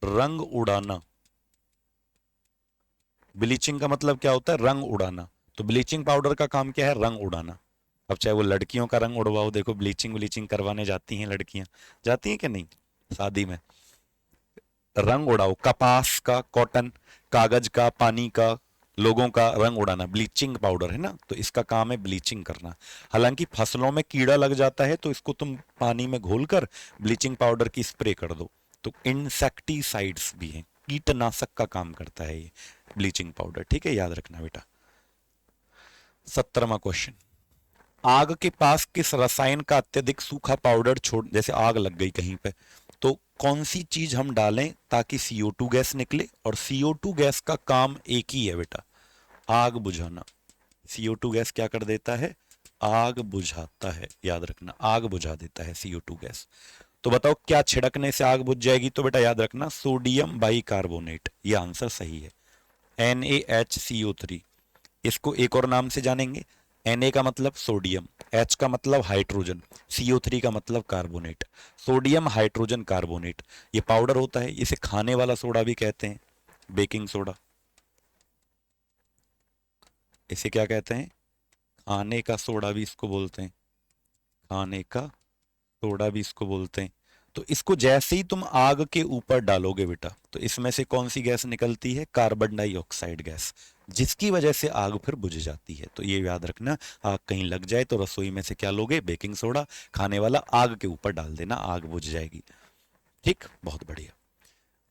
रंग उड़ाना। ब्लीचिंग का मतलब क्या होता है, रंग उड़ाना। तो ब्लीचिंग पाउडर का काम क्या है, रंग उड़ाना। अब चाहे वो लड़कियों का रंग उड़वाओ, देखो ब्लीचिंग ब्लीचिंग करवाने जाती हैं लड़कियां, जाती हैं कि नहीं, शादी में, रंग उड़ाओ, कपास का, कॉटन, कागज का, पानी का, लोगों का रंग उड़ाना ब्लीचिंग पाउडर है ना, तो इसका काम है ब्लीचिंग करना। हालांकि फसलों में कीड़ा लग जाता है तो इसको तुम पानी में घोलकर ब्लीचिंग पाउडर की स्प्रे कर दो, तो इंसेक्टिसाइड्स भी हैं, कीटनाशक का काम करता है ये ब्लीचिंग पाउडर। ठीक है, याद रखना बेटा। 17वां क्वेश्चन, आग के पास किस रसायन का अत्यधिक सूखा पाउडर छोड़, जैसे आग लग गई कहीं पे, तो कौन सी चीज हम डालें ताकि CO2 गैस निकले। और CO2 गैस का काम एक ही है बेटा, आग बुझाना। CO2 गैस क्या कर देता है, आग बुझाता है, याद रखना, आग बुझा देता है CO2 गैस। तो बताओ क्या छिड़कने से आग बुझ जाएगी, तो बेटा याद रखना सोडियम बाइकार्बोनेट, ये आंसर सही है। NaHCO3, इसको एक और नाम से जानेंगे, Na का मतलब सोडियम, H का मतलब हाइड्रोजन, CO3 का मतलब कार्बोनेट, सोडियम हाइड्रोजन कार्बोनेट। ये पाउडर होता है, इसे खाने वाला सोडा भी कहते हैं, बेकिंग सोडा। इसे क्या कहते हैं, खाने का सोडा भी इसको बोलते हैं, खाने का सोडा भी इसको बोलते हैं। तो इसको जैसे ही तुम आग के ऊपर डालोगे बेटा, तो इसमें से कौन सी गैस निकलती है? कार्बन डाइऑक्साइड गैस, जिसकी वजह से आग फिर बुझ जाती है। तो ये याद रखना, आग कहीं लग जाए तो रसोई में से क्या लोगे? बेकिंग सोडा, खाने वाला, आग के ऊपर डाल देना, आग बुझ जाएगी। ठीक, बहुत बढ़िया।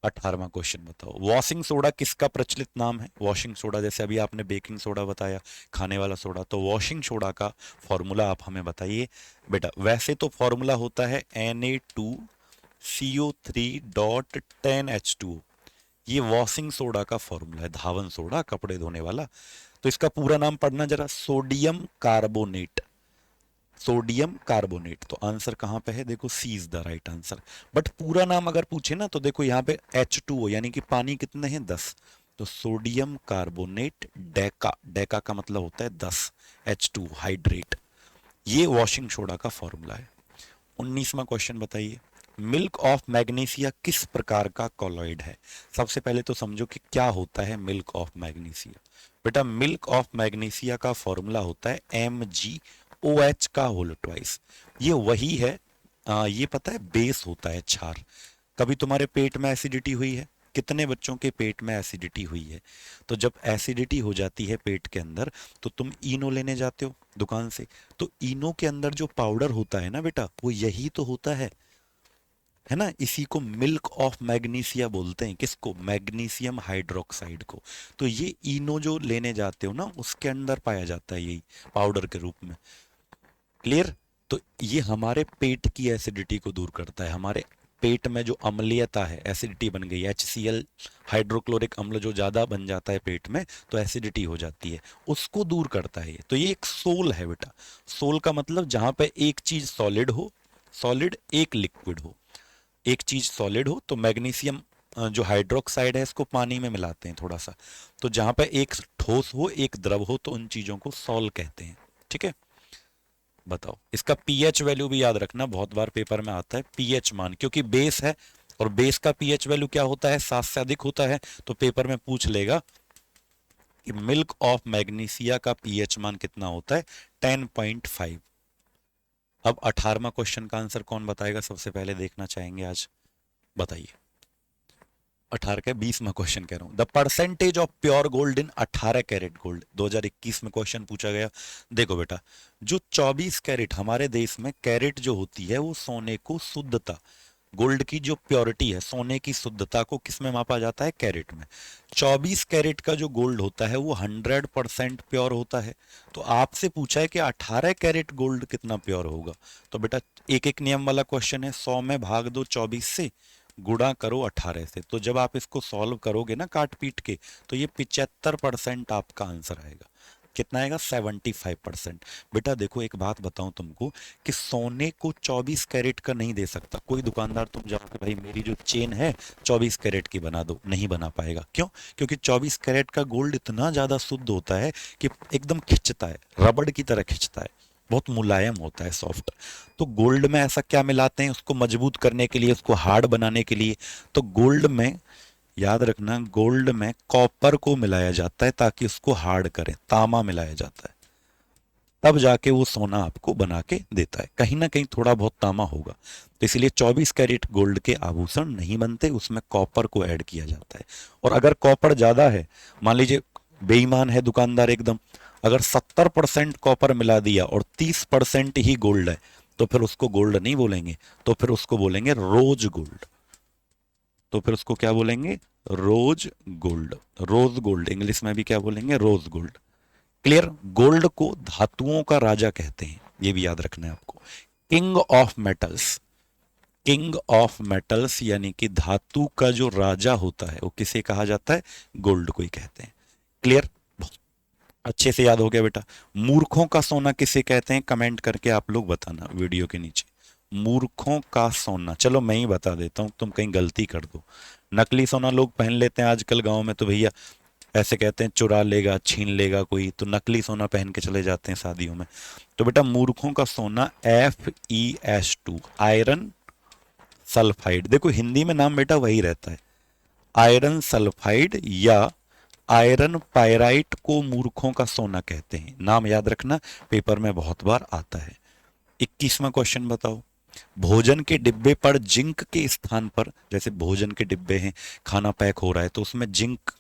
18वां क्वेश्चन बताओ, वॉशिंग सोडा किसका प्रचलित नाम है? वॉशिंग सोडा, जैसे अभी आपने बेकिंग सोडा बताया, खाने वाला सोडा, तो वॉशिंग सोडा का फॉर्मूला आप हमें बताइए बेटा। वैसे तो फॉर्मूला होता है Na2CO3.10H2O, ये वॉशिंग सोडा का फॉर्मूला है, धावन सोडा, कपड़े धोने वाला। तो इसका पूरा नाम पढ़ना जरा, सोडियम कार्बोनेट, सोडियम कार्बोनेट। तो आंसर कहां पे है? देखो, C is the right answer. But पूरा नाम अगर पूछे ना, तो देखो यहाँ पे H2O, यानी कि पानी कितने हैं? 10। तो सोडियम कार्बोनेट डेका, डेका का मतलब होता है 10, H2 हाइड्रेट, ये वॉशिंग सोडा का फॉर्मूला है। 19वां क्वेश्चन बताइए, मिल्क ऑफ मैग्नीशिया किस प्रकार का कॉलॉइड है? सबसे पहले तो समझो कि क्या होता है मिल्क ऑफ मैग्नीशिया। बेटा, मिल्क ऑफ मैग्नीशिया का फॉर्मूला होता है MgOH का होल ट्वाइस। ये वही है, ये पता है बेस होता है क्षार। कभी तुम्हारे पेट में एसिडिटी हुई है? कितने बच्चों के पेट में एसिडिटी हुई है? तो जब एसिडिटी हो जाती है पेट के अंदर, तो तुम इनो लेने जाते हो दुकान से, तो इनो के अंदर जो पाउडर होता है ना बेटा, वो यही तो होता है ना। इसी को मिल्क ऑफ मैग्नीशिया बोलते हैं। किसको? मैग्नीशियम हाइड्रोक्साइड को। तो ये इनो जो लेने जाते हो ना, उसके अंदर पाया जाता है यही पाउडर के रूप में। क्लियर? तो ये हमारे पेट की एसिडिटी को दूर करता है। हमारे पेट में जो अम्लीयता है, एसिडिटी बन गई, HCl हाइड्रोक्लोरिक अम्ल जो ज्यादा बन जाता है पेट में, तो एसिडिटी हो जाती है, उसको दूर करता है ये। तो ये एक सोल है बेटा। सोल का मतलब जहां पे एक चीज सॉलिड हो, सॉलिड, एक लिक्विड हो। एक चीज सॉलिड हो तो मैग्नीशियम जो हाइड्रोक्साइड है, इसको पानी में मिलाते हैं थोड़ा सा। तो जहां पे एक ठोस हो, एक द्रव हो, तो उन चीजों को सॉल कहते हैं। ठीक है, बताओ। इसका पीएच वैल्यू भी याद रखना, बहुत बार पेपर में आता है पीएच मान, क्योंकि बेस है और बेस का पीएच वैल्यू क्या होता है? 7 से अधिक होता है। तो पेपर में पूछ लेगा कि मिल्क ऑफ मैग्नीशिया का पीएच मान कितना होता है? 10.5। अब 18वां क्वेश्चन का आंसर कौन बताएगा? सबसे पहले देखना चाहेंगे आज, बताइए। 18 का 20वां क्वेश्चन कह रहा हूं, the percentage of pure gold in 18 carat gold, 2021 में क्वेश्चन पूछा गया। देखो बेटा, जो 24 कैरेट हमारे देश में कैरेट जो होती है, वो सोने को शुद्धता, गोल्ड की जो प्योरिटी है, सोने की शुद्धता को किस में मापा जाता है? कैरेट में। 24 कैरेट का जो गोल्ड होता है वो 100% प्योर होता है। तो आपसे पूछा है कि 18 कैरेट गोल्ड कितना प्योर होगा। तो बेटा, एक एक नियम वाला क्वेश्चन है, 100 में भाग दो 24 से, गुणा करो 18 से। तो जब आप इसको सॉल्व करोगे ना काट पीट के, तो ये 75% आपका आंसर आएगा। कितना आएगा? 75%। बेटा देखो, एक बात बताऊं तुमको, कि सोने को 24 कैरेट का नहीं दे सकता कोई दुकानदार। तुम जाओ कि भाई मेरी जो चेन है 24 कैरेट की बना दो, नहीं बना पाएगा। क्यों? क्योंकि 24 कैरेट का गोल्ड इतना ज्यादा शुद्ध होता है कि एकदम खिंचता है, रबड़ की तरह खिंचता है, बहुत मुलायम होता है, सॉफ्ट। तो गोल्ड में ऐसा क्या मिलाते हैं उसको मजबूत करने के लिए, उसको हार्ड बनाने के लिए? तो गोल्ड में, याद रखना, गोल्ड में कॉपर को मिलाया जाता है ताकि उसको हार्ड करें, तांबा मिलाया जाता है, तब जाके वो सोना आपको बना के देता है। कहीं ना कहीं थोड़ा बहुत तांबा होगा। तो इसलिए 24 कैरेट गोल्ड के आभूषण नहीं बनते, उसमें कॉपर को ऐड किया जाता है। और अगर कॉपर ज्यादा है, मान लीजिए बेईमान है दुकानदार एकदम, अगर 70% कॉपर मिला दिया और 30% ही गोल्ड है, तो फिर उसको गोल्ड नहीं बोलेंगे, तो फिर उसको बोलेंगे रोज गोल्ड। तो फिर उसको क्या बोलेंगे? Rose gold. Rose gold English में भी क्या बोलेंगे? Rose gold. क्लियर? गोल्ड को धातुओं का राजा कहते हैं, ये भी याद रखना है आपको। King of metals, king of metals यानी कि धातु का जो राजा होता है, वो किसे कहा जाता है? गोल्ड को ही कहते हैं। क्लियर? अच्छे से याद हो गया बेटा। मूर्खों का सोना किसे कहते हैं? कमेंट करके आप लोग बताना वीडियो के नीचे। मूर्खों का सोना, चलो मैं ही बता देता हूं, तुम कहीं गलती कर दो। नकली सोना लोग पहन लेते हैं आजकल गांव में, तो भैया ऐसे कहते हैं चुरा लेगा, छीन लेगा कोई, तो नकली सोना पहन के चले जाते हैं शादियों में। तो बेटा, मूर्खों का सोना FeS2, आयरन सल्फाइड। देखो हिंदी में नाम बेटा वही रहता है, आयरन सल्फाइड या आयरन पायराइट को मूर्खों का सोना कहते हैं। नाम याद रखना, पेपर में बहुत बार आता है। 21वां क्वेश्चन बताओ, भोजन के डिब्बे पर जिंक के स्थान पर, जैसे भोजन के डिब्बे हैं, खाना पैक हो रहा है तो उसमें जिंक,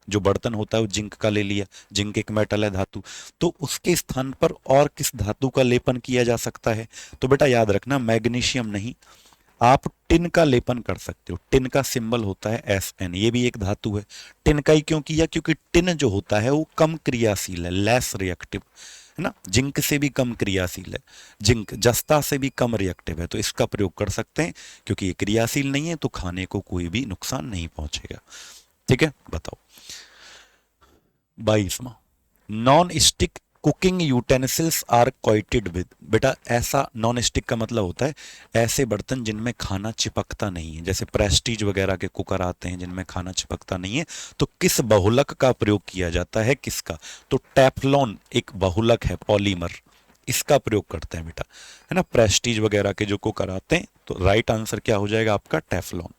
जो बर्तन होता है वो जिंक का ले लिया, जिंक एक मेटल है, धातु, तो उसके स्थान पर और किस धातु का लेपन किया जा सकता है? तो बेटा याद रखना, मैग्नीशियम नहीं, आप टिन का लेपन कर सकते हो। टिन का सिंबल होता है Sn, ये भी एक धातु है। टिन का ही क्यों किया? क्योंकि टिन जो होता है वो कम क्रियाशील है, लेस रिएक्टिव है ना, जिंक से भी कम क्रियाशील है, जिंक जस्ता से भी कम रिएक्टिव है, तो इसका प्रयोग कर सकते हैं। क्योंकि ये क्रियाशील नहीं है तो खाने को कोई भी नुकसान नहीं पहुंचेगा। ठीक है, बताओ 22वां, non stick cooking utensils are coated with. बेटा ऐसा, नॉन स्टिक का मतलब होता है ऐसे बर्तन जिनमें खाना चिपकता नहीं है, जैसे प्रेस्टीज वगैरह के कुकर आते हैं जिनमें खाना चिपकता नहीं है, तो किस बहुलक का प्रयोग किया जाता है? किसका? तो टेफ्लॉन एक बहुलक है, पॉलीमर, इसका प्रयोग करते हैं बेटा, है ना, प्रेस्टीज वगैरह के जो कुकर आते हैं। तो राइट आंसर क्या हो जाएगा आपका? Teflon.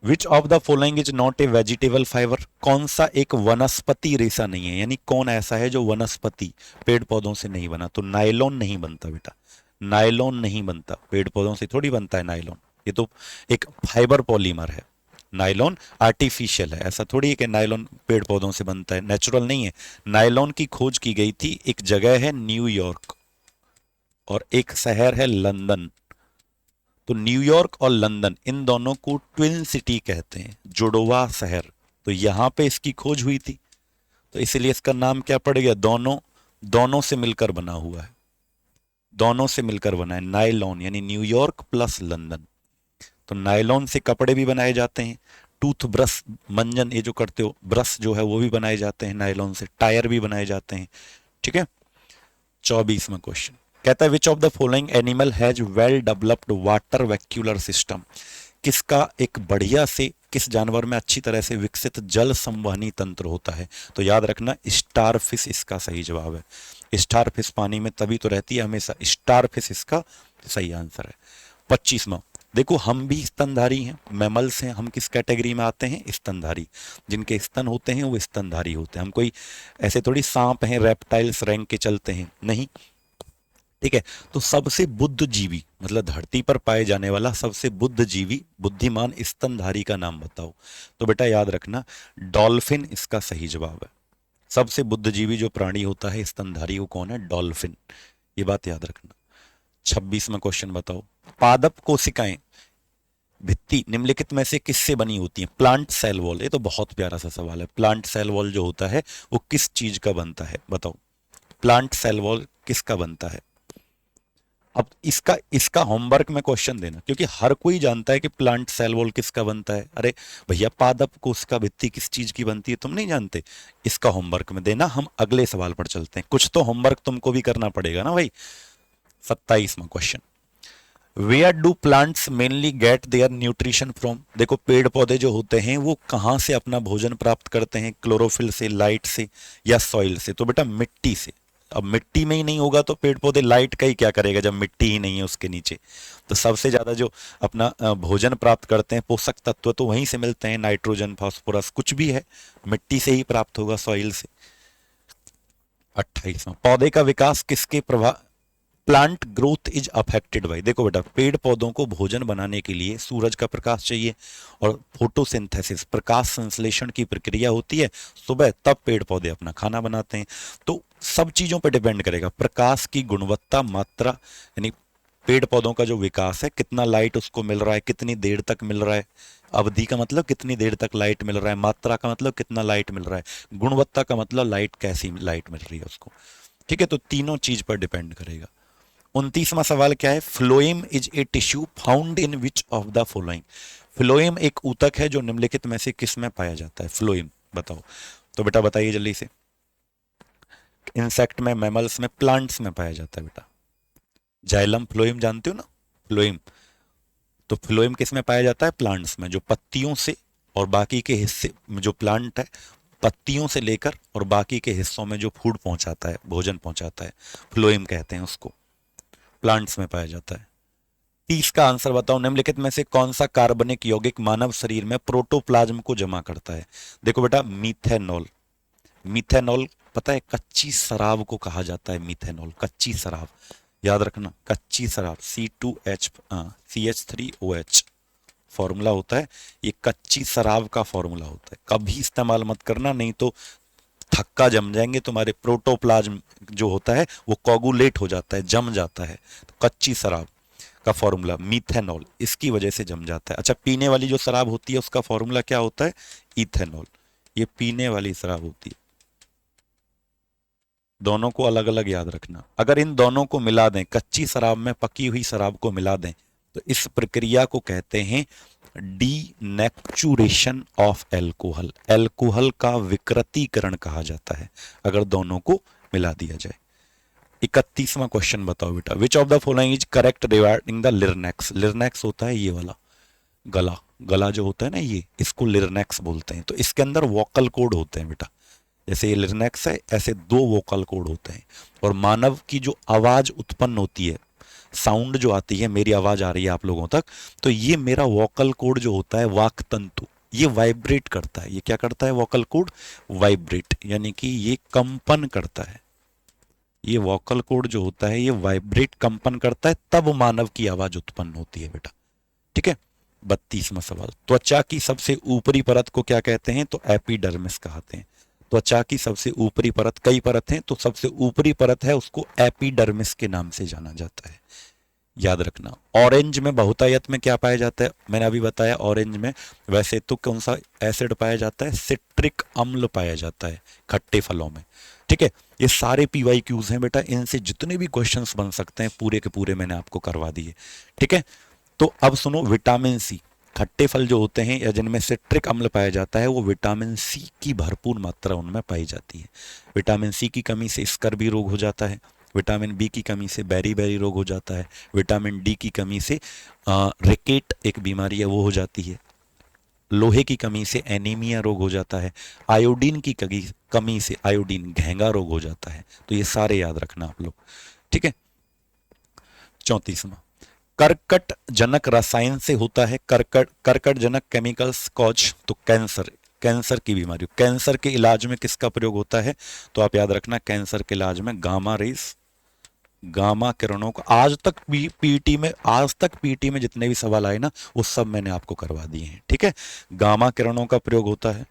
Which of the following is not a vegetable fibre? कौन सा एक वनस्पति रेशा नहीं है, यानी कौन ऐसा है जो वनस्पति पेड़ पौधों से नहीं बना? तो नायलॉन नहीं बनता बेटा, नायलॉन नहीं बनता, पेड़ पौधों से थोड़ी बनता है नायलॉन, ये तो एक फाइबर पॉलीमर है। नायलॉन आर्टिफिशियल है, ऐसा थोड़ी है कि नायलॉन पेड़ पौधों से बनता है, नेचुरल नहीं है। नायलॉन की खोज की गई थी, एक जगह है न्यूयॉर्क और एक शहर है लंदन। तो न्यूयॉर्क और लंदन, इन दोनों को ट्विन सिटी कहते हैं, जुड़वा शहर। तो यहां पे इसकी खोज हुई थी, तो इसलिए इसका नाम क्या पड़ गया? दोनों, दोनों से मिलकर बना हुआ है, दोनों से मिलकर बना है नायलॉन, यानी न्यूयॉर्क प्लस लंदन। तो नायलॉन से कपड़े भी बनाए जाते हैं, टूथ ब्रश, मंजन ये जो करते हो, ब्रश जो है वो भी बनाए जाते हैं नायलॉन से, टायर भी बनाए जाते हैं। ठीक है, 24वां क्वेश्चन कहता है विच of the following animal has well developed water vacuolar system? किसका एक बढ़िया से, किस जानवर में अच्छी तरह से विकसित जल संवहनी तंत्र होता है? तो याद रखना स्टारफिश इसका सही जवाब है। स्टारफिश पानी में तभी तो रहती है हमेशा, स्टारफिश इसका सही आंसर है। 25वां, देखो हम भी स्तनधारी हैं, मैमल्स हैं, हम किस कैटेगरी में आते हैं? स्तनधारी। जिनके स्तन होते हैं वो स्तनधारी होते हैं, हम कोई ऐसे थोड़ी सांप हैं रेप्टाइल्स रैंक के चलते हैं, नहीं। ठीक है, तो सबसे बुद्ध जीवी, मतलब धरती पर पाए जाने वाला सबसे बुद्ध जीवी, बुद्धिमान स्तनधारी का नाम बताओ? तो बेटा याद रखना डॉल्फिन इसका सही जवाब है। सबसे बुद्ध जीवी जो प्राणी होता है स्तनधारी, वो कौन है? डॉल्फिन, ये बात याद रखना। 26वां क्वेश्चन बताओ, पादप कोशिकाएं भित्ति निम्नलिखित में से किससे बनी होती हैं? प्लांट सेल वॉल, ये तो बहुत प्यारा सा सवाल है। प्लांट सेल वॉल जो होता है वो किस चीज का बनता है? बताओ, प्लांट सेल वॉल किसका बनता है? अब इसका इसका होमवर्क में क्वेश्चन देना, क्योंकि हर कोई जानता है कि प्लांट सेल वॉल किसका बनता है। अरे भैया, पादप कोशिका भित्ति किस चीज की बनती है तुम नहीं जानते? इसका होमवर्क में देना। हम अगले सवाल पर चलते हैं, कुछ तो होमवर्क तुमको भी करना पड़ेगा ना भाई। 27वां question, where do plants mainly get their nutrition from? देखो पेड़ पौधे जो होते हैं वो कहाँ से अपना भोजन प्राप्त करते हैं? क्लोरोफिल से, लाइट से, या सॉइल से? तो बेटा मिट्टी से। अब मिट्टी में ही नहीं होगा तो पेड़ पौधे लाइट का ही क्या करेगा जब मिट्टी ही नहीं है उसके नीचे? तो सबसे ज्यादा जो अपना भोजन प्राप्त करते हैं, पोषक तत्व, तो वहीं से मिलते हैं, नाइट्रोजन, फास्फोरस, कुछ भी है मिट्टी से ही प्राप्त होगा, सॉइल से। 28वां, पौधे का विकास किसके प्रभाव, plant growth is affected by? देखो बेटा, पेड़ पौधों को भोजन बनाने के लिए सूरज का प्रकाश चाहिए, और फोटोसिंथेसिस, प्रकाश संश्लेषण की प्रक्रिया होती है सुबह, तब पेड़ पौधे अपना खाना बनाते हैं। तो सब चीजों पर डिपेंड करेगा, प्रकाश की गुणवत्ता, मात्रा, यानी पेड़ पौधों का जो विकास है, कितना लाइट उसको मिल रहा है, कितनी देर तक मिल रहा है, अवधि का मतलब कितनी देर तक लाइट मिल रहा है, मात्रा का मतलब कितना लाइट मिल रहा है, गुणवत्ता का मतलब लाइट कैसी लाइट मिल रही है उसको। ठीक है, तो तीनों चीज पर डिपेंड करेगा। 29वां सवाल क्या है, phloem is a tissue found in which of the following? Phloem एक ऊतक है जो निम्नलिखित में से किस में पाया जाता है? फ्लोएम बताओ। तो बेटा बताइए जल्दी से। इंसेक्ट में, मैमल्स में, प्लांट्स में पाया जाता है बेटा। जाइलम फ्लोएम जानते हो ना, फ्लोएम। तो फ्लोएम किस में पाया जाता है? प्लांट्स में, जो पत्तियों से और बाकी के हिस्से, जो प्लांट है पत्तियों से लेकर और बाकी के हिस्सों में जो फूड पहुंचाता है, भोजन पहुंचाता है, फ्लोएम कहते हैं उसको, प्लांट्स में पाया जाता है। 30 का आंसर बताओ, निम्नलिखित में से कौन सा कार्बनिक यौगिक मानव शरीर में प्रोटोप्लाज्म को जमा करता है? देखो बेटा, मीथेनॉल। मीथेनॉल पता है कच्ची शराब को कहा जाता है, मीथेनॉल कच्ची शराब। याद रखना, कच्ची शराब CH3OH फॉर्मूला होता है, ये कच्ची शराब का फॉर्मूला होता है। कभी इस्तेमाल मत करना, नहीं तो थक्का जम जाएंगे तुम्हारे, प्रोटोप्लाज्म जो होता है वो कोगुलेट हो जाता है, जम जाता है। तो कच्ची शराब का फॉर्मूला मीथेनॉल, इसकी वजह से जम जाता है। अच्छा, पीने वाली जो शराब होती है उसका फॉर्मूला क्या होता है? इथेनॉल। ये पीने वाली शराब होती है। दोनों को अलग अलग याद रखना। अगर इन दोनों को मिला दें, कच्ची शराब में पकी हुई शराब को मिला दें, तो इस प्रक्रिया को कहते हैं डीनेचुरेशन ऑफ एल्कोहल। एल्कोहल का विकृतीकरण कहा जाता है अगर दोनों को मिला दिया जाए। 31वां क्वेश्चन बताओ बेटा, which of the following is correct regarding the larynx. Larynx होता है ये वाला गला, गला जो होता है ना, ये इसको लिरनेक्स बोलते हैं। तो इसके अंदर वोकल कोड होते हैं बेटा, जैसे ये लिरनेक्स है, ऐसे 2 वोकल कोड होते हैं। और मानव की जो आवाज उत्पन्न होती है, साउंड जो आती है, मेरी आवाज आ रही है आप लोगों तक, तो ये मेरा वोकल कोड जो होता है, वाक तंतु, ये वाइब्रेट करता है। ये क्या करता है? वोकल कोड वाइब्रेट, यानी कि ये कंपन करता है। ये वोकल कोड जो होता है ये वाइब्रेट, कंपन करता है, तब मानव की आवाज उत्पन्न होती है बेटा। ठीक है। 32वां सवाल, त्वचा की सबसे ऊपरी परत को क्या कहते हैं? तो एपिडर्मिस कहते हैं। त्वचा की सबसे ऊपरी परत, कई परत हैं, तो सबसे ऊपरी परत है उसको एपिडर्मिस के नाम से जाना जाता है। याद रखना। ऑरेंज में बहुतायत में क्या पाया जाता है? मैंने अभी बताया ऑरेंज में। वैसे तो कौन सा एसिड पाया जाता है? सिट्रिक अम्ल पाया जाता है खट्टे फलों में। ठीक है। ये सारे PYQs हैं बेटा, इनसे जितने भी क्वेश्चंस बन सकते हैं पूरे के पूरे मैंने आपको करवा दिए। ठीक है। तो अब सुनो, विटामिन सी, खट्टे फल जो होते हैं या जिनमें सिट्रिक अम्ल पाया जाता है, वो विटामिन सी की भरपूर मात्रा उनमें पाई जाती है। विटामिन सी की कमी से स्कर्वी रोग हो जाता है, विटामिन बी की कमी से बेरी बेरी रोग हो जाता है, विटामिन डी की कमी से रिकेट एक बीमारी है वो हो जाती है, लोहे की कमी से एनीमिया रोग हो जाता है, आयोडीन की कमी से आयोडीन घेंगा रोग हो जाता है। तो ये सारे याद रखना आप लोग। ठीक है। 34वां, कर्कट जनक रसायन से होता है, कर्कट जनक केमिकल्स कॉज, तो कैंसर, कैंसर की बीमारी। कैंसर के इलाज में किसका प्रयोग होता है? तो आप याद रखना, कैंसर के इलाज में गामा रेस, गामा किरणों का। आज तक पीटी में जितने भी सवाल आए ना, वो सब मैंने आपको करवा दिए हैं। ठीक है। गामा किरणों का प्रयोग होता है,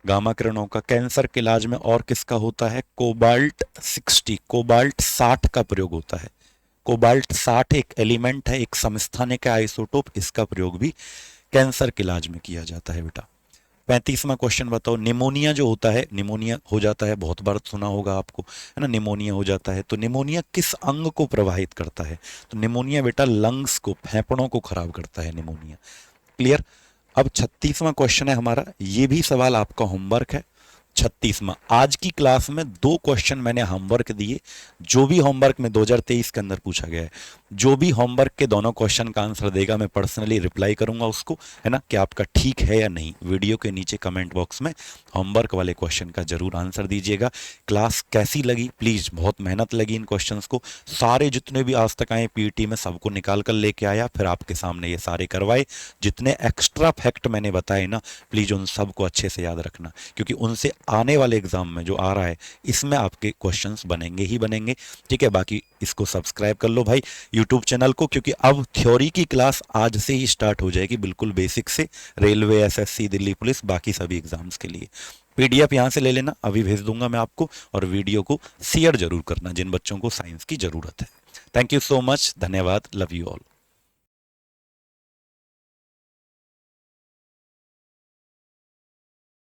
गामा किरणों का। कैंसर के इलाज में और किसका होता है? कोबाल्ट 60, कोबाल्ट 60 का प्रयोग होता है। कोबाल्ट 60 एक एलिमेंट है, एक समस्थानिक आइसोटोप, इसका प्रयोग भी कैंसर के इलाज में किया जाता है बेटा। 35वां क्वेश्चन बताओ, निमोनिया जो होता है, निमोनिया हो जाता है, बहुत बार सुना होगा आपको, है ना, निमोनिया हो जाता है। तो निमोनिया किस अंग को प्रभावित करता है? तो निमोनिया बेटा लंग्स को, फेफड़ों को खराब करता है निमोनिया। क्लियर। अब 36वां क्वेश्चन है हमारा, ये भी सवाल आपका होमवर्क है। 36वां, आज की क्लास में 2 क्वेश्चन मैंने होमवर्क दिए, जो भी होमवर्क में 2023 के अंदर पूछा गया है, जो भी होमवर्क के दोनों क्वेश्चन का आंसर देगा मैं पर्सनली रिप्लाई करूंगा उसको, है ना, कि आपका ठीक है या नहीं। वीडियो के नीचे कमेंट बॉक्स में होमवर्क वाले क्वेश्चन का जरूर आंसर दीजिएगा। क्लास कैसी लगी? प्लीज, बहुत मेहनत लगी इन क्वेश्चंस को, सारे जितने भी आज तक आए पीटी में सबको निकाल कर लेके आया, फिर आपके सामने ये सारे करवाए। जितने एक्स्ट्रा फैक्ट मैंने बताए ना, प्लीज उन सबको अच्छे से याद रखना, क्योंकि उनसे आने वाले एग्जाम में जो आ रहा है इसमें आपके क्वेश्चंस बनेंगे ही बनेंगे। ठीक है। बाकी इसको सब्सक्राइब कर लो भाई यूट्यूब चैनल को, क्योंकि अब थ्योरी की क्लास आज से ही स्टार्ट हो जाएगी, बिल्कुल बेसिक से, रेलवे, एसएससी, दिल्ली पुलिस, बाकी सभी एग्जाम्स के लिए। PDF यहां से ले लेना, अभी भेज दूंगा मैं आपको, और वीडियो को शेयर जरूर करना जिन बच्चों को साइंस की जरूरत है। थैंक यू सो मच, धन्यवाद, लव यू ऑल।